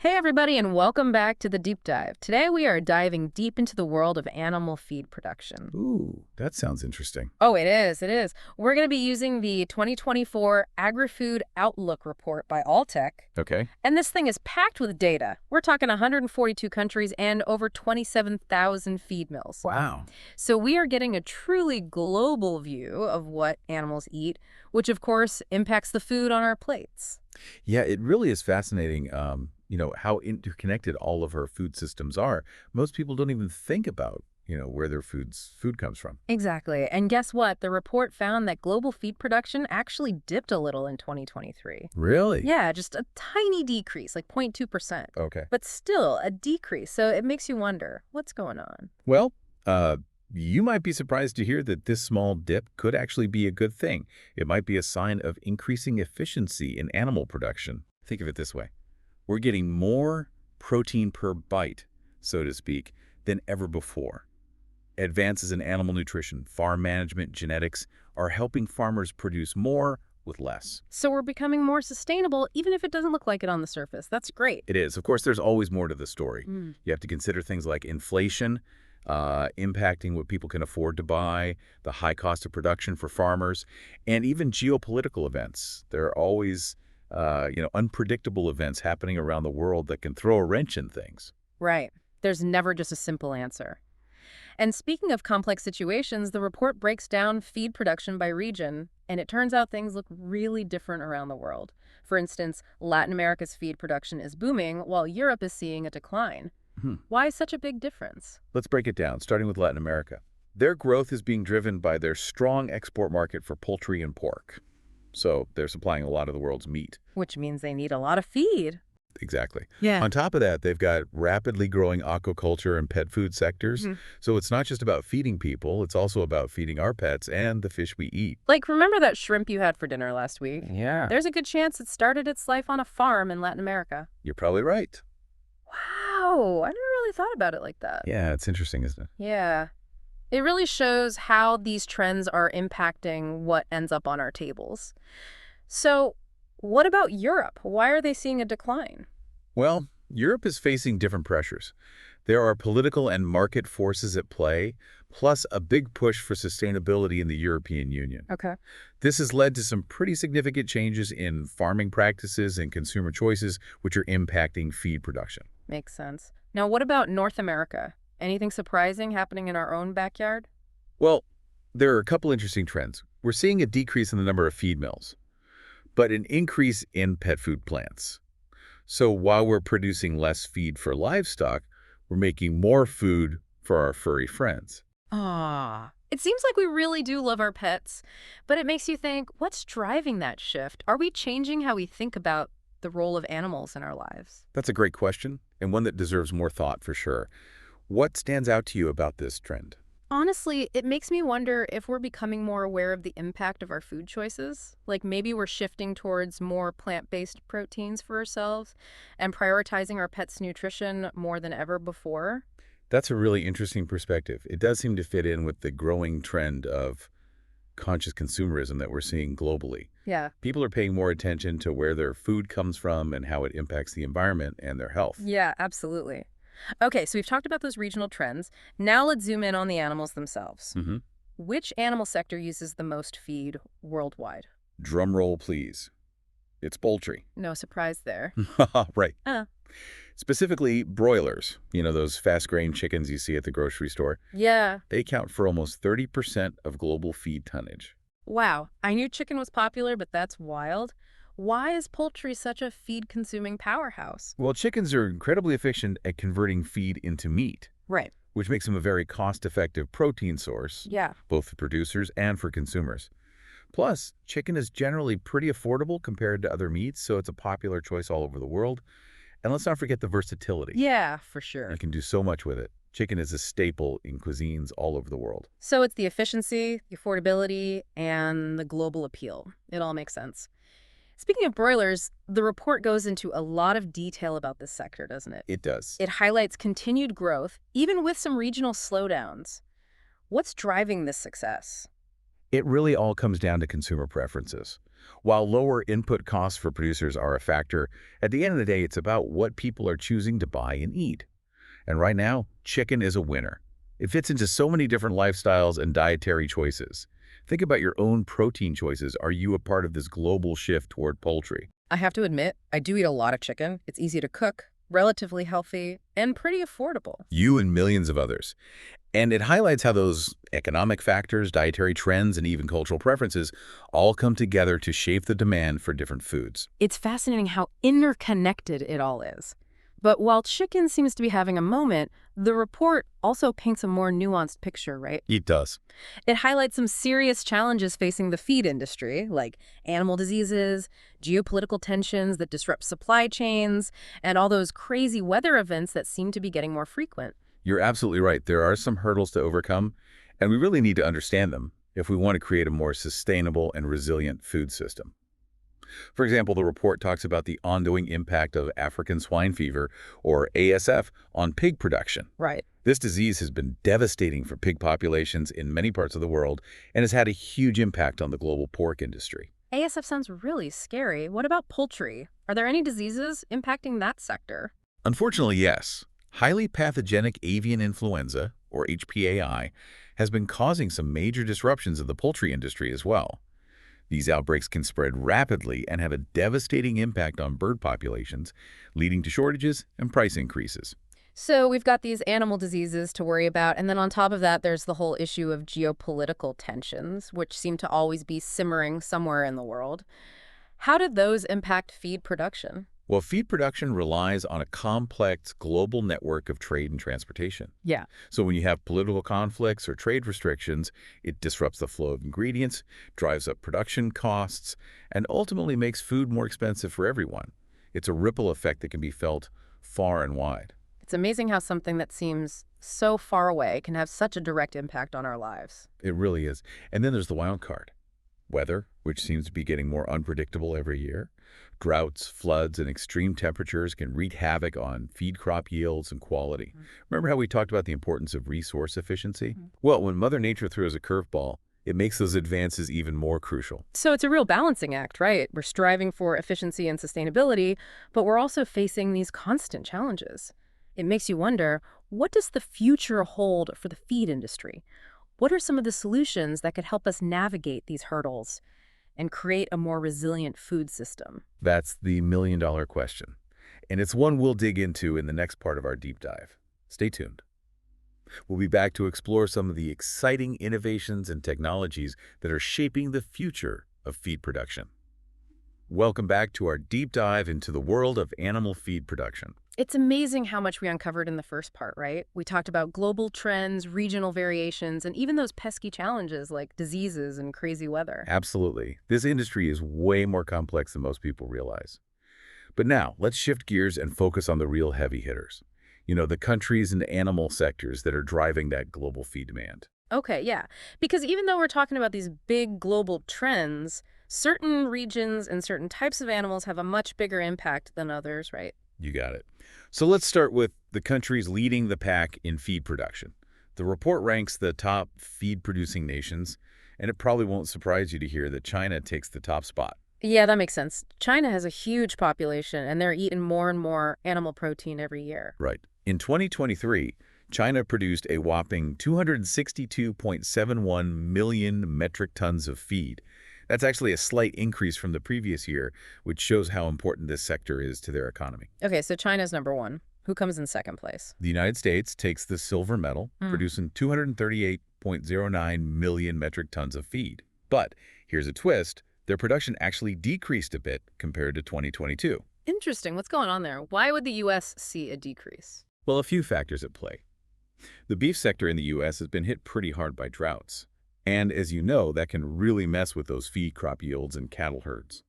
Hey everybody, and welcome back to the Deep Dive. Today we are diving deep into the world of animal feed production. Ooh, that sounds interesting. Oh, it is. We're going to be using the 2024 Agri-Food Outlook report by Alltech, Okay. and this thing is packed with data. We're talking 142 countries and over 27,000 feed mills. Wow. So we are getting a truly global view of what animals eat, which of course impacts the food on our plates. Yeah, it really is fascinating, how interconnected all of our food systems are. Most people don't even think about, where their food comes from. Exactly. And guess what? The report found that global feed production actually dipped a little in 2023. Really? Yeah, just a tiny decrease, like 0.2%. Okay. But still a decrease. So it makes you wonder, what's going on? Well, you might be surprised to hear that this small dip could actually be a good thing. It might be a sign of increasing efficiency in animal production. Think of it this way. We're getting more protein per bite, so to speak, than ever before. Advances in animal nutrition, farm management, genetics are helping farmers produce more with less. So we're becoming more sustainable, even if it doesn't look like it on the surface. That's great. It is. Of course, there's always more to the story. Mm. You have to consider things like inflation, impacting what people can afford to buy, the high cost of production for farmers, and even geopolitical events. There are always, unpredictable events happening around the world that can throw a wrench in things. Right. There's never just a simple answer. And speaking of complex situations, the report breaks down feed production by region, and it turns out things look really different around the world. For instance, Latin America's feed production is booming, while Europe is seeing a decline. Hmm. Why such a big difference? Let's break it down, starting with Latin America. Their growth is being driven by their strong export market for poultry and pork. So they're supplying a lot of the world's meat. Which means they need a lot of feed. Exactly. Yeah. On top of that, they've got rapidly growing aquaculture and pet food sectors. Mhm. So it's not just about feeding people, it's also about feeding our pets and the fish we eat. Like, remember that shrimp you had for dinner last week? Yeah. There's a good chance it started its life on a farm in Latin America. You're probably right. Wow, I never really thought about it like that. Yeah, it's interesting, isn't it? Yeah. It really shows how these trends are impacting what ends up on our tables. So, what about Europe? Why are they seeing a decline? Well, Europe is facing different pressures. There are political and market forces at play, plus a big push for sustainability in the European Union. Okay. This has led to some pretty significant changes in farming practices and consumer choices, which are impacting feed production. Makes sense. Now, what about North America? Anything surprising happening in our own backyard? Well, there are a couple interesting trends. We're seeing a decrease in the number of feed mills, but an increase in pet food plants. So while we're producing less feed for livestock, we're making more food for our furry friends. Ah, it seems like we really do love our pets, but it makes you think, what's driving that shift? Are we changing how we think about the role of animals in our lives? That's a great question, and one that deserves more thought for sure. What stands out to you about this trend? Honestly, it makes me wonder if we're becoming more aware of the impact of our food choices. Like maybe we're shifting towards more plant-based proteins for ourselves and prioritizing our pets' nutrition more than ever before. That's a really interesting perspective. It does seem to fit in with the growing trend of conscious consumerism that we're seeing globally. Yeah. People are paying more attention to where their food comes from and how it impacts the environment and their health. Yeah, absolutely. Okay, so we've talked about those regional trends. Now let's zoom in on the animals themselves. Hmm. Which animal sector uses the most feed worldwide? Drum roll, please. It's poultry. No surprise there. Right. Uh, Specifically, broilers. Those fast-grain chickens you see at the grocery store. yeah. They account for almost 30% of global feed tonnage. Wow. I knew chicken was popular, but that's wild. Why is poultry such a feed-consuming powerhouse? Well, chickens are incredibly efficient at converting feed into meat, Right. which makes them a very cost-effective protein source, Yeah. both for producers and for consumers. Plus, chicken is generally pretty affordable compared to other meats, so it's a popular choice all over the world. And let's not forget the versatility. Yeah, for sure. You can do so much with it. Chicken is a staple in cuisines all over the world. So it's the efficiency, the affordability, and the global appeal. It all makes sense. Speaking of broilers, the report goes into a lot of detail about this sector, doesn't it? It does. It highlights continued growth, even with some regional slowdowns. What's driving this success? It really all comes down to consumer preferences. While lower input costs for producers are a factor, at the end of the day, it's about what people are choosing to buy and eat. And right now, chicken is a winner. It fits into so many different lifestyles and dietary choices. Think about your own protein choices. Are you a part of this global shift toward poultry? I have to admit, I do eat a lot of chicken. It's easy to cook, relatively healthy, and pretty affordable. You and millions of others. And it highlights how those economic factors, dietary trends, and even cultural preferences all come together to shape the demand for different foods. It's fascinating how interconnected it all is. But while chicken seems to be having a moment, the report also paints a more nuanced picture, right? It does. It highlights some serious challenges facing the feed industry, like animal diseases, geopolitical tensions that disrupt supply chains, and all those crazy weather events that seem to be getting more frequent. You're absolutely right. There are some hurdles to overcome, and we really need to understand them if we want to create a more sustainable and resilient food system. For example, the report talks about the ongoing impact of African swine fever, or ASF, on pig production. Right. This disease has been devastating for pig populations in many parts of the world and has had a huge impact on the global pork industry. ASF sounds really scary. What about poultry? Are there any diseases impacting that sector? Unfortunately, yes. Highly pathogenic avian influenza, or HPAI, has been causing some major disruptions in the poultry industry as well. These outbreaks can spread rapidly and have a devastating impact on bird populations, leading to shortages and price increases. So we've got these animal diseases to worry about, and then on top of that, there's the whole issue of geopolitical tensions, which seem to always be simmering somewhere in the world. How did those impact feed production? Well, feed production relies on a complex global network of trade and transportation. Yeah. So when you have political conflicts or trade restrictions, it disrupts the flow of ingredients, drives up production costs, and ultimately makes food more expensive for everyone. It's a ripple effect that can be felt far and wide. It's amazing how something that seems so far away can have such a direct impact on our lives. It really is. And then there's the wild card. Weather, which seems to be getting more unpredictable every year. Droughts, floods, and extreme temperatures can wreak havoc on feed crop yields and quality. Remember how we talked about the importance of resource efficiency? Well, when Mother Nature throws a curveball, it makes those advances even more crucial. So it's a real balancing act, right? We're striving for efficiency and sustainability, but we're also facing these constant challenges. It makes you wonder, what does the future hold for the feed industry? What are some of the solutions that could help us navigate these hurdles and create a more resilient food system? That's the million-dollar question. And it's one we'll dig into in the next part of our deep dive. Stay tuned. We'll be back to explore some of the exciting innovations and technologies that are shaping the future of feed production. Welcome back to our deep dive into the world of animal feed production. It's amazing how much we uncovered in the first part, right? We talked about global trends, regional variations, and even those pesky challenges like diseases and crazy weather. Absolutely. This industry is way more complex than most people realize. But now, let's shift gears and focus on the real heavy hitters. The countries and animal sectors that are driving that global feed demand. Okay, yeah. Because even though we're talking about these big global trends, certain regions and certain types of animals have a much bigger impact than others, right? You got it. So let's start with the countries leading the pack in feed production. The report ranks the top feed-producing nations, and it probably won't surprise you to hear that China takes the top spot. Yeah, that makes sense. China has a huge population, and they're eating more and more animal protein every year. Right. In 2023, China produced a whopping 262.71 million metric tons of feed. That's actually a slight increase from the previous year, which shows how important this sector is to their economy. Okay, so China's number one. Who comes in second place? The United States takes the silver medal, producing 238.09 million metric tons of feed. But here's a twist. Their production actually decreased a bit compared to 2022. Interesting. What's going on there? Why would the U.S. see a decrease? Well, a few factors at play. The beef sector in the U.S. has been hit pretty hard by droughts. And as you know, that can really mess with those feed crop yields and cattle herds.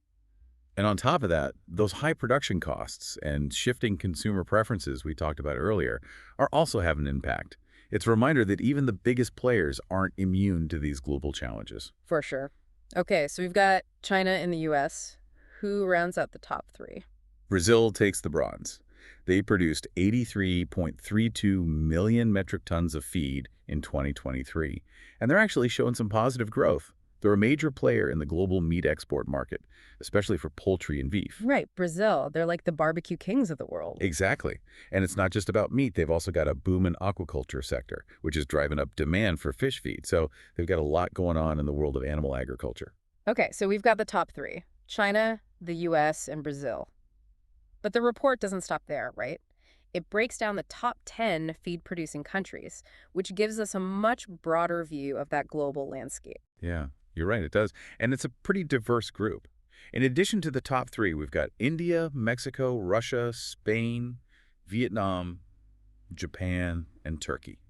And on top of that, those high production costs and shifting consumer preferences we talked about earlier are also having an impact. It's a reminder that even the biggest players aren't immune to these global challenges. For sure. Okay, so we've got China and the U.S. Who rounds out the top three? Brazil takes the bronze. They produced 83.32 million metric tons of feed in 2023, and they're actually showing some positive growth. They're a major player in the global meat export market, especially for poultry and beef. Right, Brazil. They're like the barbecue kings of the world. Exactly. And it's not just about meat. They've also got a booming aquaculture sector, which is driving up demand for fish feed. So they've got a lot going on in the world of animal agriculture. Okay, so we've got the top three: China, the US, and Brazil. But the report doesn't stop there, right? It breaks down the top 10 feed-producing countries, which gives us a much broader view of that global landscape. Yeah, you're right, it does. And it's a pretty diverse group. In addition to the top three, we've got India, Mexico, Russia, Spain, Vietnam, Japan, and Turkey.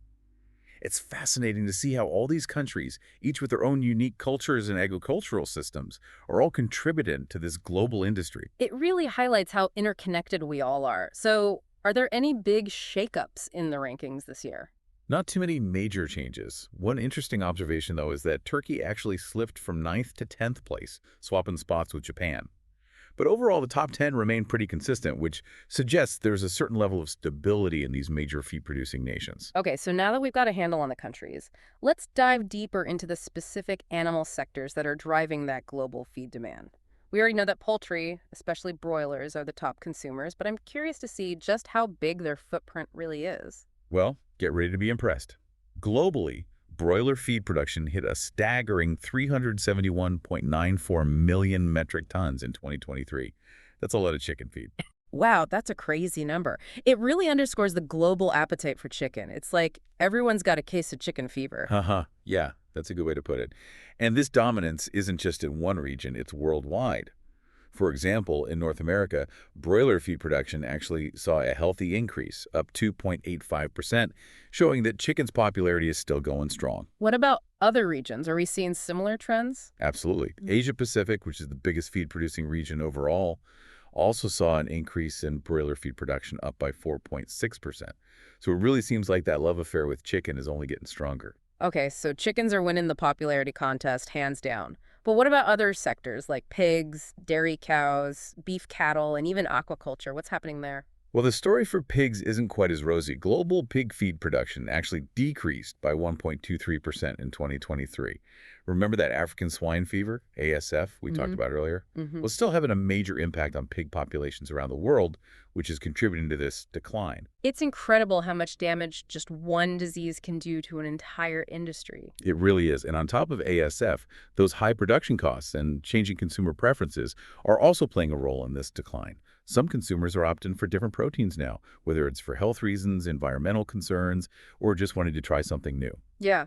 It's fascinating to see how all these countries, each with their own unique cultures and agricultural systems, are all contributing to this global industry. It really highlights how interconnected we all are. So, are there any big shakeups in the rankings this year? Not too many major changes. One interesting observation, though, is that Turkey actually slipped from ninth to 10th place, swapping spots with Japan. But overall, the top 10 remain pretty consistent, which suggests there's a certain level of stability in these major feed-producing nations. Okay, so now that we've got a handle on the countries, let's dive deeper into the specific animal sectors that are driving that global feed demand. We already know that poultry, especially broilers, are the top consumers, but I'm curious to see just how big their footprint really is. Well, get ready to be impressed. Globally, broiler feed production hit a staggering 371.94 million metric tons in 2023. That's a lot of chicken feed. Wow, that's a crazy number. It really underscores the global appetite for chicken. It's like everyone's got a case of chicken fever. Haha, yeah, that's a good way to put it. And this dominance isn't just in one region, it's worldwide. For example, in North America, broiler feed production actually saw a healthy increase, up 2.85%, showing that chicken's popularity is still going strong. What about other regions? Are we seeing similar trends? Absolutely. Asia Pacific, which is the biggest feed-producing region overall, also saw an increase in broiler feed production, up by 4.6%. So it really seems like that love affair with chicken is only getting stronger. Okay, so chickens are winning the popularity contest hands down. But what about other sectors like pigs, dairy cows, beef cattle, and even aquaculture? What's happening there? Well, the story for pigs isn't quite as rosy. Global pig feed production actually decreased by 1.23% in 2023. Remember that African swine fever, ASF, we talked Mm-hmm. about earlier? Mm-hmm. Well, it's still having a major impact on pig populations around the world, which is contributing to this decline. It's incredible how much damage just one disease can do to an entire industry. It really is. And on top of ASF, those high production costs and changing consumer preferences are also playing a role in this decline. Some consumers are opting for different proteins now, whether it's for health reasons, environmental concerns, or just wanting to try something new. Yeah.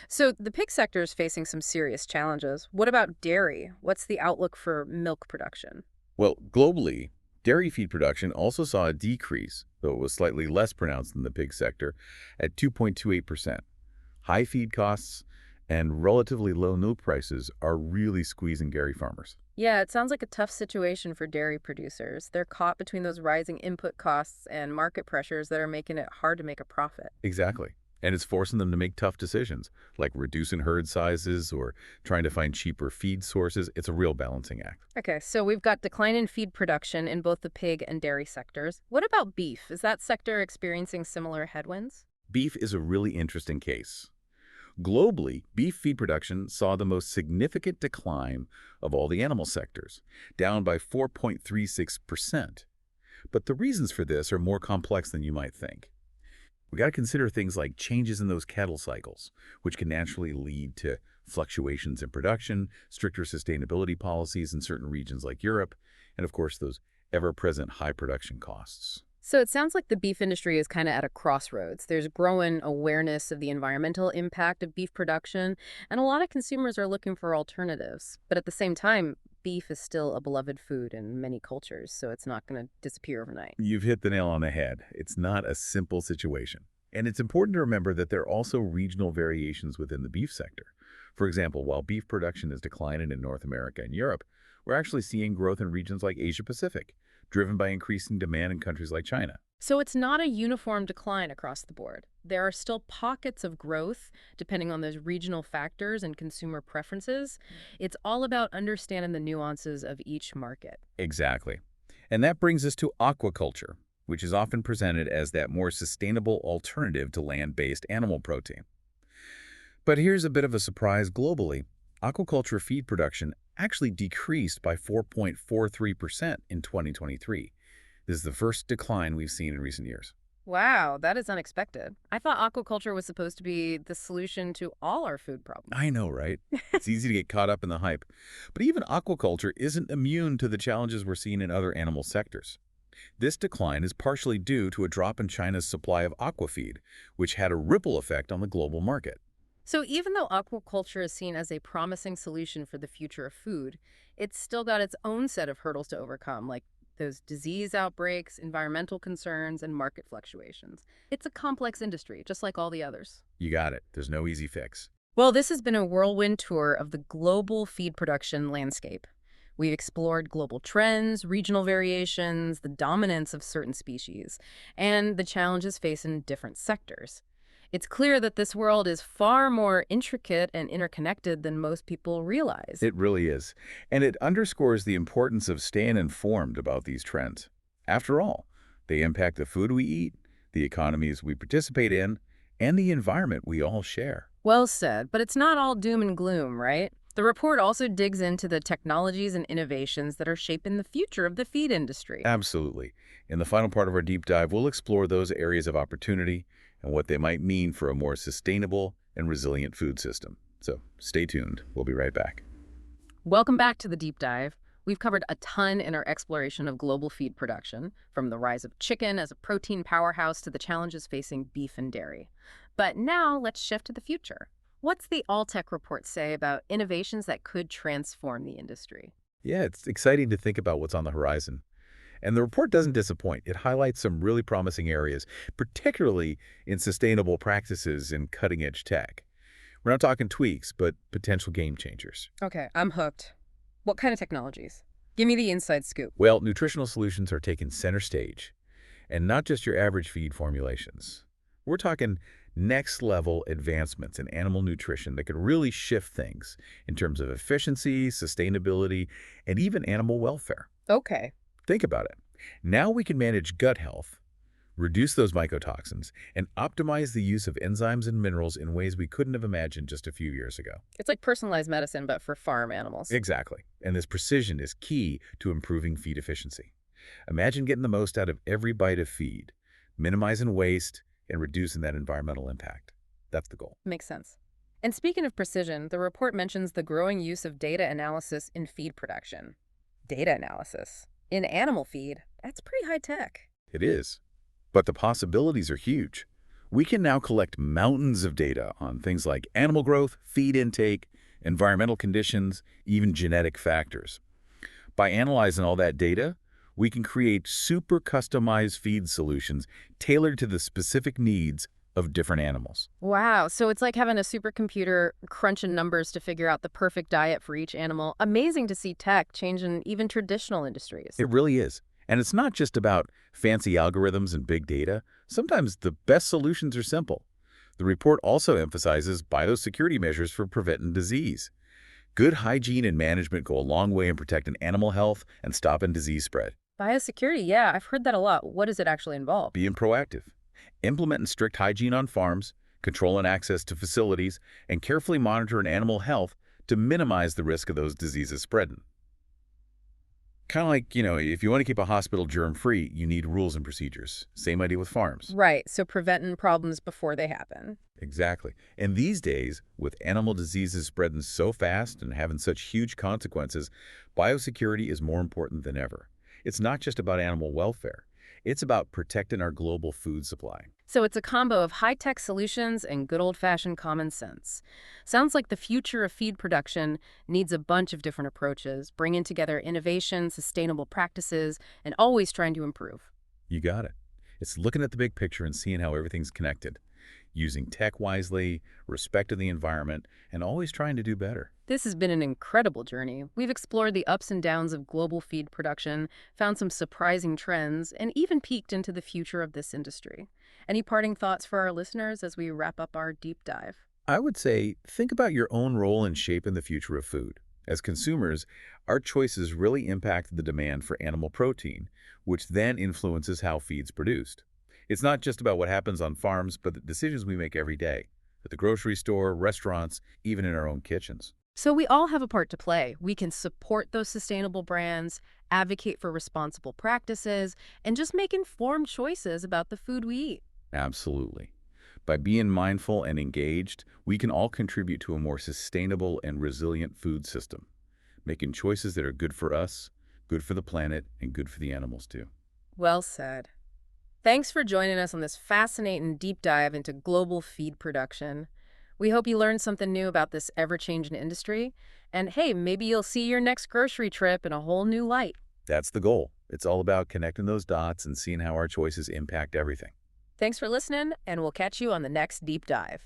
So the pig sector is facing some serious challenges. What about dairy? What's the outlook for milk production? Well, globally, dairy feed production also saw a decrease, though it was slightly less pronounced than the pig sector, at 2.28%. High feed costs and relatively low milk prices are really squeezing dairy farmers. Yeah, it sounds like a tough situation for dairy producers. They're caught between those rising input costs and market pressures that are making it hard to make a profit. Exactly. And it's forcing them to make tough decisions, like reducing herd sizes or trying to find cheaper feed sources. It's a real balancing act. Okay, so we've got decline in feed production in both the pig and dairy sectors. What about beef? Is that sector experiencing similar headwinds? Beef is a really interesting case. Globally, beef feed production saw the most significant decline of all the animal sectors, down by 4.36%. But the reasons for this are more complex than you might think. We got to consider things like changes in those cattle cycles, which can naturally lead to fluctuations in production, stricter sustainability policies in certain regions like Europe, and of course those ever-present high production costs. So it sounds like the beef industry is kind of at a crossroads. There's growing awareness of the environmental impact of beef production, and a lot of consumers are looking for alternatives. But at the same time, beef is still a beloved food in many cultures, so it's not going to disappear overnight. You've hit the nail on the head. It's not a simple situation. And it's important to remember that there are also regional variations within the beef sector. For example, while beef production is declining in North America and Europe, we're actually seeing growth in regions like Asia Pacific, driven by increasing demand in countries like China. So it's not a uniform decline across the board. There are still pockets of growth depending on those regional factors and consumer preferences. It's all about understanding the nuances of each market. Exactly. And that brings us to aquaculture, which is often presented as that more sustainable alternative to land-based animal protein. But here's a bit of a surprise globally. Aquaculture feed production actually decreased by 4.43% in 2023. This is the first decline we've seen in recent years. Wow, that is unexpected. I thought aquaculture was supposed to be the solution to all our food problems. I know, right? It's easy to get caught up in the hype. But even aquaculture isn't immune to the challenges we're seeing in other animal sectors. This decline is partially due to a drop in China's supply of aquafeed, which had a ripple effect on the global market. So even though aquaculture is seen as a promising solution for the future of food, it's still got its own set of hurdles to overcome, like those disease outbreaks, environmental concerns, and market fluctuations. It's a complex industry, just like all the others. You got it. There's no easy fix. Well, this has been a whirlwind tour of the global feed production landscape. We've explored global trends, regional variations, the dominance of certain species, and the challenges faced in different sectors. It's clear that this world is far more intricate and interconnected than most people realize. It really is. And it underscores the importance of staying informed about these trends. After all, they impact the food we eat, the economies we participate in, and the environment we all share. Well said, but it's not all doom and gloom, right? The report also digs into the technologies and innovations that are shaping the future of the feed industry. Absolutely. In the final part of our deep dive, we'll explore those areas of opportunity and what they might mean for a more sustainable and resilient food system. So stay tuned. We'll be right back. Welcome back to the deep dive. We've covered a ton in our exploration of global feed production, from the rise of chicken as a protein powerhouse to the challenges facing beef and dairy. But now let's shift to the future. What's the Alltech report say about innovations that could transform the industry? Yeah, it's exciting to think about what's on the horizon. And the report doesn't disappoint. It highlights some really promising areas, particularly in sustainable practices and cutting-edge tech. We're not talking tweaks, but potential game changers. Okay, I'm hooked. What kind of technologies? Give me the inside scoop. Well, nutritional solutions are taking center stage, and not just your average feed formulations. We're talking next-level advancements in animal nutrition that could really shift things in terms of efficiency, sustainability, and even animal welfare. Okay. Think about it. Now we can manage gut health, reduce those mycotoxins, and optimize the use of enzymes and minerals in ways we couldn't have imagined just a few years ago. It's like personalized medicine, but for farm animals. Exactly. And this precision is key to improving feed efficiency. Imagine getting the most out of every bite of feed, minimizing waste, and reducing that environmental impact. That's the goal. Makes sense. And speaking of precision, the report mentions the growing use of data analysis in feed production. Data analysis in animal feed, that's pretty high tech. It is. But the possibilities are huge. We can now collect mountains of data on things like animal growth, feed intake, environmental conditions, even genetic factors. By analyzing all that data, we can create super customized feed solutions tailored to the specific needs of different animals. Wow, so it's like having a supercomputer crunching numbers to figure out the perfect diet for each animal. Amazing to see tech changing even traditional industries. It really is. And it's not just about fancy algorithms and big data. Sometimes the best solutions are simple. The report also emphasizes biosecurity measures for preventing disease. Good hygiene and management go a long way in protecting animal health and stopping disease spread. Biosecurity, yeah, I've heard that a lot. What does it actually involve? Being proactive. Implementing strict hygiene on farms, controlling access to facilities, and carefully monitoring animal health to minimize the risk of those diseases spreading. Kind of like, if you want to keep a hospital germ-free, you need rules and procedures. Same idea with farms. Right, so preventing problems before they happen. Exactly. And these days, with animal diseases spreading so fast and having such huge consequences, biosecurity is more important than ever. It's not just about animal welfare. It's about protecting our global food supply. So it's a combo of high-tech solutions and good old-fashioned common sense. Sounds like the future of feed production needs a bunch of different approaches, bringing together innovation, sustainable practices, and always trying to improve. You got it. It's looking at the big picture and seeing how everything's connected, using tech wisely, respecting the environment, and always trying to do better. This has been an incredible journey. We've explored the ups and downs of global feed production, found some surprising trends, and even peeked into the future of this industry. Any parting thoughts for our listeners as we wrap up our deep dive? I would say think about your own role in shaping the future of food. As consumers, our choices really impact the demand for animal protein, which then influences how feed's produced. It's not just about what happens on farms, but the decisions we make every day, at the grocery store, restaurants, even in our own kitchens. So we all have a part to play. We can support those sustainable brands, advocate for responsible practices, and just make informed choices about the food we eat. Absolutely. By being mindful and engaged, we can all contribute to a more sustainable and resilient food system, making choices that are good for us, good for the planet, and good for the animals too. Well said. Thanks for joining us on this fascinating deep dive into global feed production. We hope you learned something new about this ever-changing industry. And hey, maybe you'll see your next grocery trip in a whole new light. That's the goal. It's all about connecting those dots and seeing how our choices impact everything. Thanks for listening, and we'll catch you on the next deep dive.